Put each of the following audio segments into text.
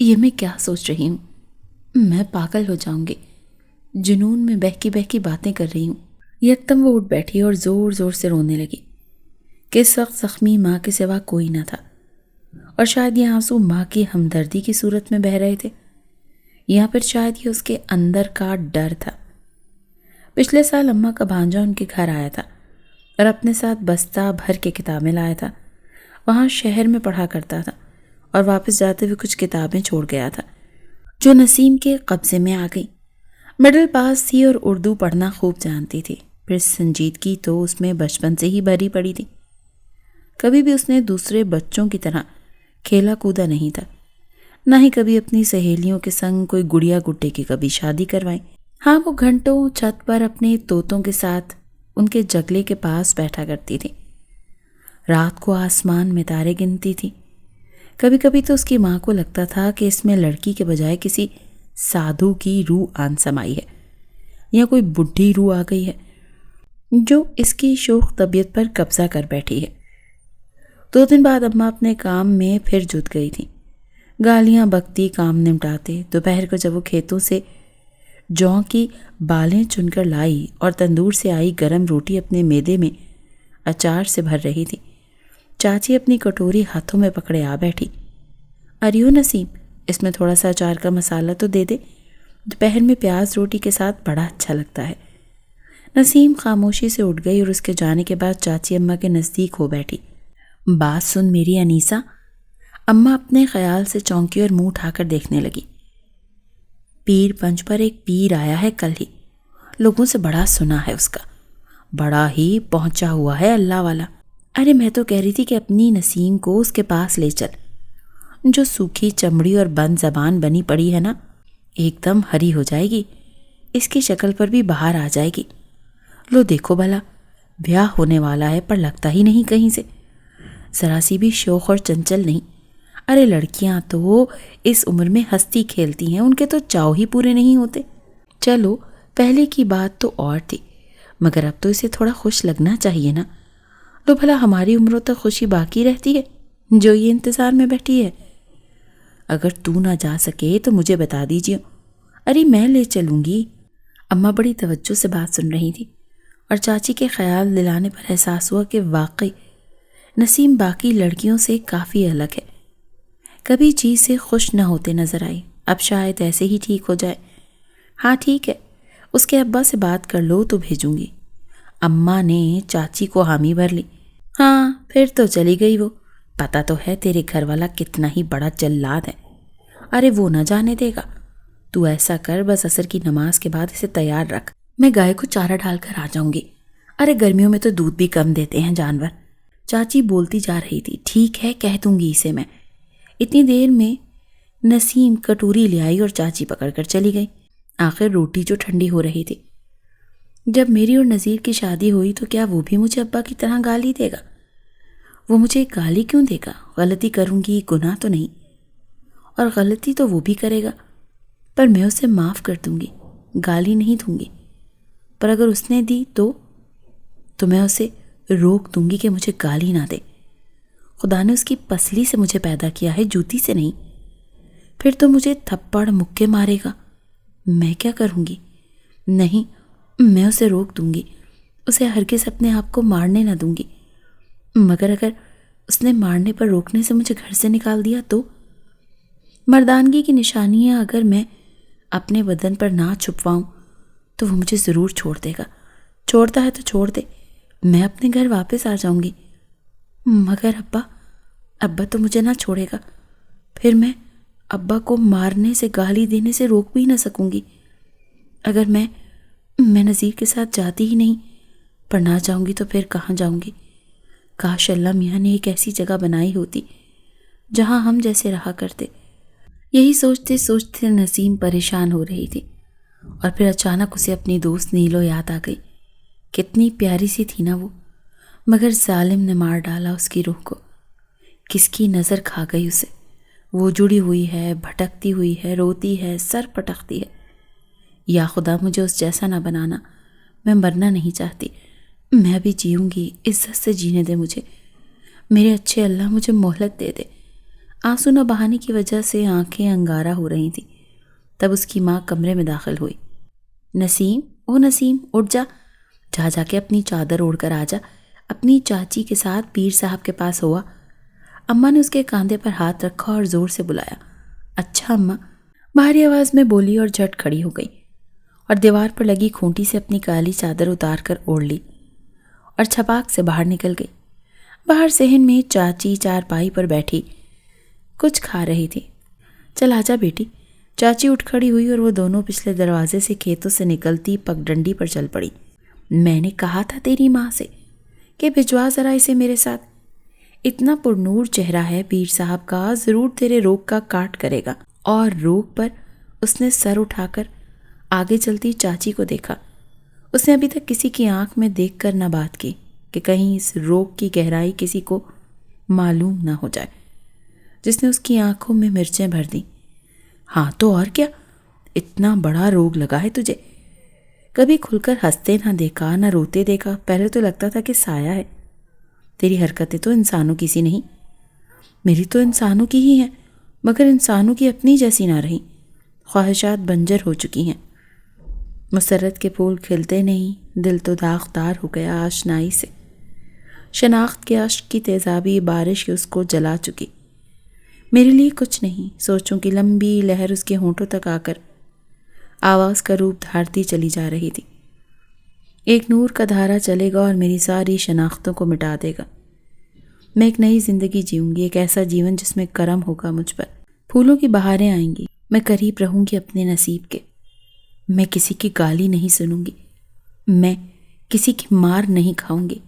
یہ میں کیا سوچ رہی ہوں؟ میں پاگل ہو جاؤں گی، جنون میں بہکی بہکی باتیں کر رہی ہوں۔ یکدم وہ اٹھ بیٹھی اور زور زور سے رونے لگی کہ اس وقت زخمی ماں کے سوا کوئی نہ تھا، اور شاید یہ آنسو ماں کی ہمدردی کی صورت میں بہہ رہے تھے، یا پھر شاید یہ اس کے اندر کا ڈر تھا۔ پچھلے سال اماں کا بھانجا ان کے گھر آیا تھا اور اپنے ساتھ بستہ بھر کے کتابیں لایا تھا۔ وہاں شہر میں پڑھا کرتا تھا اور واپس جاتے ہوئے کچھ کتابیں چھوڑ گیا تھا جو نسیم کے قبضے میں آ گئی۔ مڈل پاس تھی اور اردو پڑھنا خوب جانتی تھی، پھر سنجیدگی تو اس میں بچپن سے ہی بھری پڑی تھی۔ کبھی بھی اس نے دوسرے بچوں کی طرح کھیلا کودا نہیں تھا، نہ ہی کبھی اپنی سہیلیوں کے سنگ کوئی گڑیا گڈے کی کبھی شادی کروائی۔ ہاں، وہ گھنٹوں چھت پر اپنے طوطوں کے ساتھ ان کے جگلے کے پاس بیٹھا کرتی تھی، رات کو آسمان میں تارے گنتی تھی۔ کبھی کبھی تو اس کی ماں کو لگتا تھا کہ اس میں لڑکی کے بجائے کسی سادھو کی روح آن سمائی ہے، یا کوئی بڈھی روح آ گئی ہے جو اس کی شوخ طبیعت پر قبضہ کر بیٹھی ہے۔ 2 دن بعد اماں اپنے کام میں پھر جت گئی تھی، گالیاں بکتی کام نمٹاتے۔ دوپہر کو جب وہ کھیتوں سے جوں کی بالیں چن کر لائی اور تندور سے آئی گرم روٹی اپنے میدے میں اچار سے بھر رہی تھی، چاچی اپنی کٹوری ہاتھوں میں پکڑے آ بیٹھی۔ اریو نسیم، اس میں تھوڑا سا اچار کا مسالہ تو دے دے، دوپہر میں پیاز روٹی کے ساتھ بڑا اچھا لگتا ہے۔ نسیم خاموشی سے اٹھ گئی اور اس کے جانے کے بعد چاچی اماں کے نزدیک ہو بیٹھی۔ بات سن میری انیسہ، اماں اپنے خیال سے چونکی اور منہ اٹھا کر دیکھنے لگی۔ پیر پنچ پر ایک پیر آیا ہے کل ہی، لوگوں سے بڑا سنا ہے اس کا، بڑا ہی پہنچا ہوا ہے اللہ والا۔ ارے میں تو کہہ رہی تھی کہ اپنی نسیم کو اس کے پاس لے چل، جو سوکھی چمڑی اور بند زبان بنی پڑی ہے نا، ایک دم ہری ہو جائے گی، اس کی شکل پر بھی باہر آ جائے گی۔ لو دیکھو بھلا، بیاہ ہونے والا ہے پر لگتا ہی نہیں کہیں سے، ذرا سی بھی شوخ اور چنچل نہیں۔ ارے لڑکیاں تو اس عمر میں ہستی کھیلتی ہیں، ان کے تو چاؤ ہی پورے نہیں ہوتے۔ چلو پہلے کی بات تو اور تھی، مگر اب تو اسے تھوڑا خوش لگنا چاہیے نا۔ لو بھلا ہماری عمروں تک خوشی باقی رہتی ہے جو یہ انتظار میں بیٹھی ہے۔ اگر تو نہ جا سکے تو مجھے بتا دیجیے، ارے میں لے چلوں گی۔ اماں بڑی توجہ سے بات سن رہی تھی اور چاچی کے خیال دلانے پر احساس ہوا کہ واقعی نسیم باقی لڑکیوں سے کافی الگ ہے۔ کبھی جی سے خوش نہ ہوتے نظر آئی، اب شاید ایسے ہی ٹھیک ہو جائے۔ ہاں ٹھیک ہے، اس کے ابا سے بات کر لو تو بھیجوں گی۔ اماں نے چاچی کو حامی بھر لی۔ ہاں پھر تو چلی گئی وہ، پتا تو ہے تیرے گھر والا کتنا ہی بڑا جلاد ہے۔ ارے وہ نہ جانے دے گا، تو ایسا کر بس عصر کی نماز کے بعد اسے تیار رکھ، میں گائے کو چارہ ڈال کر آ جاؤں گی۔ ارے گرمیوں میں تو دودھ بھی کم دیتے ہیں جانور۔ چاچی بولتی جا رہی تھی، ٹھیک ہے کہہ دوں گی اسے میں۔ اتنی دیر میں نسیم کٹوری لے آئی اور چاچی پکڑ کر چلی گئی۔ آخر روٹی جو ٹھنڈی ہو رہی تھی۔ جب میری اور نذیر کی شادی ہوئی تو کیا وہ بھی مجھے ابا کی طرح گالی دے گا؟ وہ مجھے گالی کیوں دے گا؟ غلطی کروں گی، گناہ تو نہیں، اور غلطی تو وہ بھی کرے گا، پر میں اسے معاف کر دوں گی، گالی نہیں دوں گی۔ پر اگر اس نے دی تو میں اسے روک دوں گی کہ مجھے گالی نہ دے۔ خدا نے اس کی پسلی سے مجھے پیدا کیا ہے، جوتی سے نہیں۔ پھر تو مجھے تھپڑ مکے مارے گا، میں کیا کروں گی؟ نہیں، میں اسے روک دوں گی، اسے ہرگز اپنے آپ کو مارنے نہ دوں گی۔ مگر اگر اس نے مارنے پر روکنے سے مجھے گھر سے نکال دیا تو؟ مردانگی کی نشانیاں اگر میں اپنے بدن پر نہ چھپواؤں تو وہ مجھے ضرور چھوڑ دے گا۔ چھوڑتا ہے تو چھوڑ دے، میں اپنے گھر واپس آ جاؤں گی۔ مگر ابا تو مجھے نہ چھوڑے گا، پھر میں ابا کو مارنے سے، گالی دینے سے روک بھی نہ سکوں گی۔ اگر میں نذیر کے ساتھ جاتی ہی نہیں، پر نہ جاؤں گی تو پھر کہاں جاؤں گی؟ کاش اللہ میاں نے ایک ایسی جگہ بنائی ہوتی جہاں ہم جیسے رہا کرتے۔ یہی سوچتے سوچتے نسیم پریشان ہو رہی تھی، اور پھر اچانک اسے اپنی دوست نیلو یاد آ گئی۔ کتنی پیاری سی تھی نا وہ، مگر ظالم نے مار ڈالا اس کی روح کو۔ کس کی نظر کھا گئی اسے؟ وہ جڑی ہوئی ہے، بھٹکتی ہوئی ہے، روتی ہے، سر پٹکتی ہے۔ یا خدا مجھے اس جیسا نہ بنانا، میں مرنا نہیں چاہتی، میں بھی جیوں گی، عزت سے جینے دے مجھے، میرے اچھے اللہ مجھے مہلت دے دے۔ آنسو نہ بہانے کی وجہ سے آنکھیں انگارہ ہو رہی تھیں۔ تب اس کی ماں کمرے میں داخل ہوئی۔ نسیم، او نسیم، اٹھ جا، جا کے اپنی چادر اوڑھ کر آ جا، اپنی چاچی کے ساتھ پیر صاحب کے پاس ہوا۔ اماں نے اس کے کاندھے پر ہاتھ رکھا اور زور سے بلایا۔ اچھا اماں، بھاری آواز میں بولی اور جھٹ کھڑی ہو گئی اور دیوار پر لگی کھونٹی سے اپنی کالی چادر اتار کر اوڑھ لی اور چھپاک سے باہر نکل گئی۔ باہر صحن میں چاچی چارپائی پر بیٹھی کچھ کھا رہی تھی۔ چل آجا بیٹی۔ چاچی اٹھ کھڑی ہوئی اور وہ دونوں پچھلے دروازے سے کھیتوں سے نکلتی پگڈنڈی پر چل پڑی۔ میں نے کہا تھا تیری ماں سے کہ بھجوا ذرا اسے میرے ساتھ، اتنا پرنور چہرہ ہے پیر صاحب کا، ضرور تیرے روگ کا کاٹ کرے گا۔ اور روگ پر اس نے سر اٹھا کر آگے چلتی چاچی کو دیکھا۔ اس نے ابھی تک کسی کی آنکھ میں دیکھ کر نہ بات کی کہ کہیں اس روگ کی گہرائی کسی کو معلوم نہ ہو جائے، جس نے اس کی آنکھوں میں مرچیں بھر دیں۔ ہاں تو اور کیا، اتنا بڑا روگ لگا ہے تجھے، کبھی کھل کر ہنستے نہ دیکھا نہ روتے دیکھا، پہلے تو لگتا تھا کہ سایہ ہے۔ تیری حرکتیں تو انسانوں کی سی نہیں، میری تو انسانوں کی ہی ہیں، مگر انسانوں کی اپنی جیسی نہ رہی، خواہشات بنجر ہو چکی ہیں۔ مسرت کے پھول کھلتے نہیں، دل تو داغدار ہو گیا آشنائی سے، شناخت کے عشق کی تیزابی بارش اس کو جلا چکی۔ میرے لیے کچھ نہیں، سوچوں کی لمبی لہر اس کے ہونٹوں تک آ کر آواز کا روپ دھارتی چلی جا رہی تھی۔ ایک نور کا دھارا چلے گا اور میری ساری شناختوں کو مٹا دے گا۔ میں ایک نئی زندگی جیوں گی، ایک ایسا جیون جس میں کرم ہوگا مجھ پر، پھولوں کی بہاریں آئیں گی، میں قریب رہوں گی اپنے نصیب کے، میں کسی کی گالی نہیں سنوں گی، میں کسی کی مار نہیں کھاؤں گی،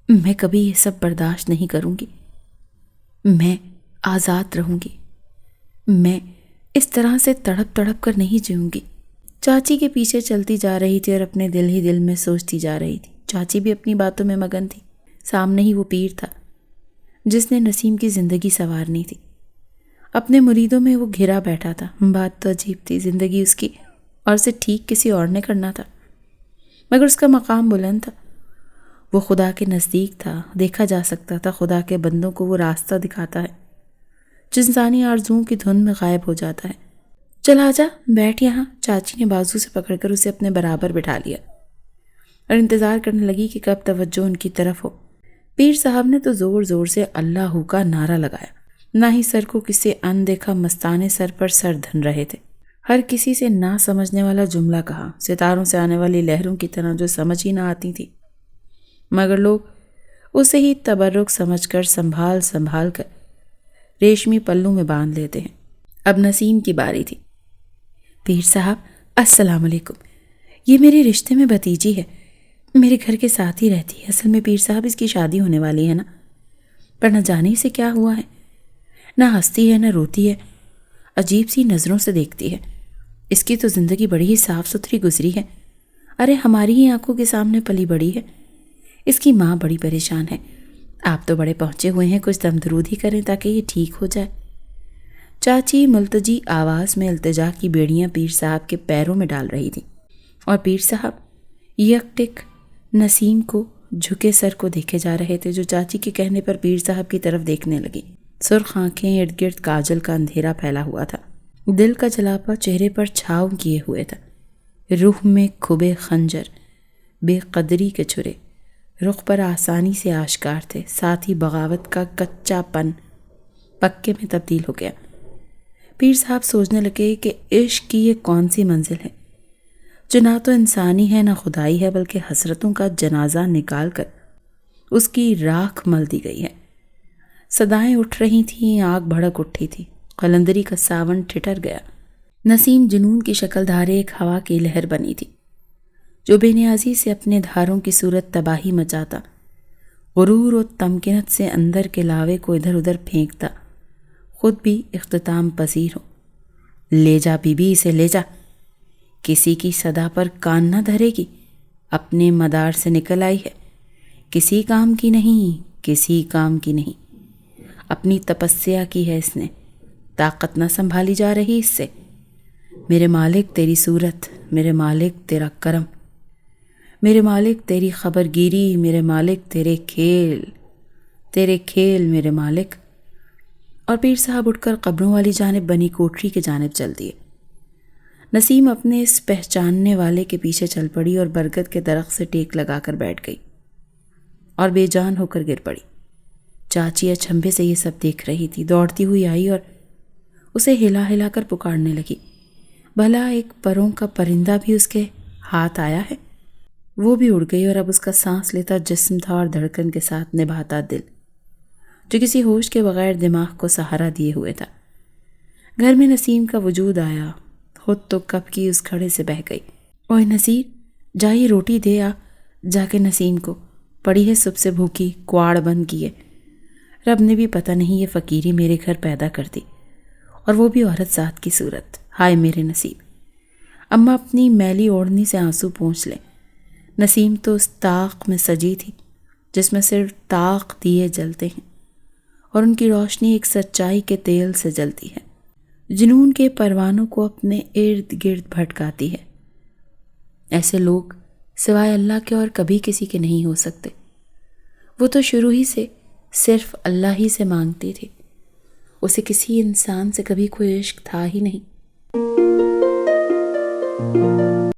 میں کبھی یہ سب برداشت نہیں کروں گی، میں آزاد رہوں گی، میں اس طرح سے تڑپ تڑپ کر نہیں جیوں گی۔ چاچی کے پیچھے چلتی جا رہی تھی اور اپنے دل ہی دل میں سوچتی جا رہی تھی۔ چاچی بھی اپنی باتوں میں مگن تھی۔ سامنے ہی وہ پیر تھا جس نے نسیم کی زندگی سنوارنی تھی۔ اپنے مریدوں میں وہ گھرا بیٹھا تھا۔ بات تو عجیب تھی، زندگی اس کی اور اسے ٹھیک کسی اور نے کرنا تھا، مگر اس کا مقام بلند تھا، وہ خدا کے نزدیک تھا، دیکھا جا سکتا تھا۔ خدا کے بندوں کو وہ راستہ دکھاتا ہے جو انسانی آرزوؤں کی دھن میں غائب ہو جاتا ہے۔ چل آجا، بیٹھ یہاں۔ چاچی نے بازو سے پکڑ کر اسے اپنے برابر بٹھا لیا اور انتظار کرنے لگی کہ کب توجہ ان کی طرف ہو۔ پیر صاحب نے تو زور زور سے اللہ ہو کا نعرہ لگایا، نہ ہی سر کو کسی اندیکھا مستانے سر پر سر دھن رہے تھے۔ ہر کسی سے نہ سمجھنے والا جملہ کہا، ستاروں سے آنے والی لہروں کی طرح جو سمجھ ہی نہ آتی تھی، مگر لوگ اسے ہی تبرک سمجھ کر سنبھال سنبھال کر ریشمی پلوں میں باندھ لیتے ہیں۔ اب نسیم کی باری تھی۔ پیر صاحب السلام علیکم، یہ میرے رشتے میں بھتیجی ہے، میرے گھر کے ساتھ ہی رہتی ہے۔ اصل میں پیر صاحب اس کی شادی ہونے والی ہے نا، پر نہ جانے سے کیا ہوا ہے، نہ ہنستی ہے نہ روتی ہے، عجیب سی نظروں سے دیکھتی ہے۔ اس کی تو زندگی بڑی ہی صاف ستھری گزری ہے، ارے ہماری ہی آنکھوں کے سامنے پلی بڑی ہے۔ اس کی ماں بڑی پریشان ہے، آپ تو بڑے پہنچے ہوئے ہیں، کچھ دم درود ہی کریں تاکہ یہ ٹھیک ہو جائے۔ چاچی ملتجی آواز میں التجا کی بیڑیاں پیر صاحب کے پیروں میں ڈال رہی تھی، اور پیر صاحب یک ٹک نسیم کو جھکے سر کو دیکھے جا رہے تھے، جو چاچی کے کہنے پر پیر صاحب کی طرف دیکھنے لگی۔ سرخ آنکھیں، ارد گرد کاجل کا اندھیرا پھیلا ہوا تھا، دل کا جلاپا چہرے پر چھاؤ کیے ہوئے تھا، روح میں کھبے خنجر بے قدری کے چھرے رخ پر آسانی سے آشکار تھے، ساتھ ہی بغاوت کا کچا پن پکے میں تبدیل ہو گیا۔ پیر صاحب سوچنے لگے کہ عشق کی یہ کون سی منزل ہے جو نہ تو انسانی ہے نہ خدائی ہے، بلکہ حسرتوں کا جنازہ نکال کر اس کی راکھ مل دی گئی ہے۔ صدائیں اٹھ رہی تھیں، آگ بھڑک اٹھی تھی، قلندری کا ساون ٹھٹر گیا۔ نسیم جنون کی شکل دھارے ایک ہوا کی لہر بنی تھی جو بے نیازی سے اپنے دھاروں کی صورت تباہی مچاتا، غرور و تمکنت سے اندر کے لاوے کو ادھر ادھر پھینکتا، خود بھی اختتام پذیر ہو۔ لے جا بی بی، اسے لے جا، کسی کی صدا پر کان نہ دھرے گی، اپنے مدار سے نکل آئی ہے، کسی کام کی نہیں، کسی کام کی نہیں، اپنی تپسیا کی ہے اس نے، طاقت نہ سنبھالی جا رہی اس سے۔ میرے مالک تیری صورت، میرے مالک تیرا کرم، میرے مالک تیری خبر گیری، میرے مالک تیرے کھیل میرے مالک۔ اور پیر صاحب اٹھ کر قبروں والی جانب بنی کوٹری کی جانب چل دیے۔ نسیم اپنے اس پہچاننے والے کے پیچھے چل پڑی اور برگد کے درخت سے ٹیک لگا کر بیٹھ گئی اور بے جان ہو کر گر پڑی۔ چاچی اچھمبے سے یہ سب دیکھ رہی تھی، دوڑتی ہوئی آئی اور اسے ہلا ہلا کر پکارنے لگی، بھلا ایک پروں کا پرندہ بھی اس کے ہاتھ آیا ہے؟ وہ بھی اڑ گئی اور اب اس کا سانس لیتا جسم تھا اور دھڑکن کے ساتھ نبھاتا دل، جو کسی ہوش کے بغیر دماغ کو سہارا دیے ہوئے تھا۔ گھر میں نسیم کا وجود آیا، خود تو کب کی اس کھڑے سے بہہ گئی۔ اوئے نصیر، جائیے روٹی دے آ جا کے نسیم کو، پڑی ہے صبح سے بھوکی، کواڑ بند کیے۔ رب نے بھی پتہ نہیں یہ فقیری میرے گھر پیدا کر دی، اور وہ بھی عورت ذات کی صورت۔ ہائے میرے نصیب۔ اماں اپنی میلی اوڑھنی سے آنسو پونچھ لیں۔ نسیم تو اس طاق میں سجی تھی جس میں صرف طاق دیے جلتے ہیں اور ان کی روشنی ایک سچائی کے تیل سے جلتی ہے، جنون کے پروانوں کو اپنے ارد گرد بھٹکاتی ہے۔ ایسے لوگ سوائے اللہ کے اور کبھی کسی کے نہیں ہو سکتے۔ وہ تو شروع ہی سے صرف اللہ ہی سے مانگتی تھی، اسے کسی انسان سے کبھی کوئی عشق تھا ہی نہیں۔